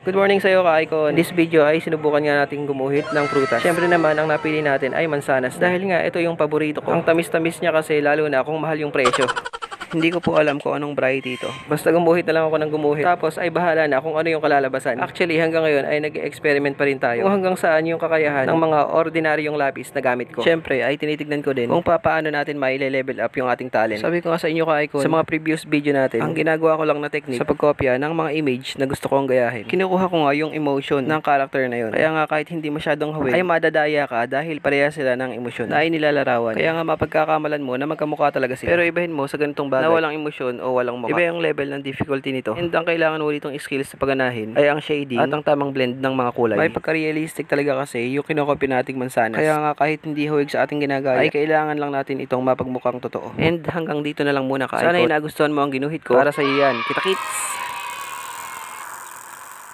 Good morning sa iyo, ka-icon. In this video ay sinubukan nga nating gumuhit ng prutas. Siyempre naman, ang napili natin ay mansanas. Dahil nga, ito yung paborito ko. Ang tamis-tamis niya kasi, lalo na kung mahal yung presyo. Hindi ko po alam kung anong variety ito. Basta gumuhit na lang ako ng gumuhit. Tapos ay bahala na kung ano yung kalalabasan. Actually, hanggang ngayon ay nag-experiment pa rin tayo kung hanggang saan yung kakayahan ng mga ordinaryong lapis na gamit ko. Siyempre, ay tinitignan ko din kung paano natin maile-level up yung ating talent. Sabi ko nga sa inyo, ka-icon, sa mga previous video natin, ang ginagawa ko lang na technique sa pagkopya ng mga image na gusto kong gayahin. Kinukuha ko nga yung emotion ng character na yun. Kaya nga kahit hindi masyadong hawig, ay madadaya ka dahil pareha sila ng emosyon na ay nilalarawan. Kaya nga mapagkakamalan mo na magkamukha talaga sila. Pero ibahin mo sa ganitong bagay na walang emosyon o walang mukha. Iba yung level ng difficulty nito. And ang kailangan mo ditong skills sa pagganahin ay ang shading at ang tamang blend ng mga kulay. May pagka-realistic talaga kasi yung kinokopy nating mansanas. Kaya nga kahit hindi huwag sa ating ginagaya, ay kailangan lang natin itong mapagmukhang totoo. And hanggang dito na lang muna, ka-icon. Sana ay nagustuhan mo ang ginuhit ko. Para sa iyo yan. Kita-kits!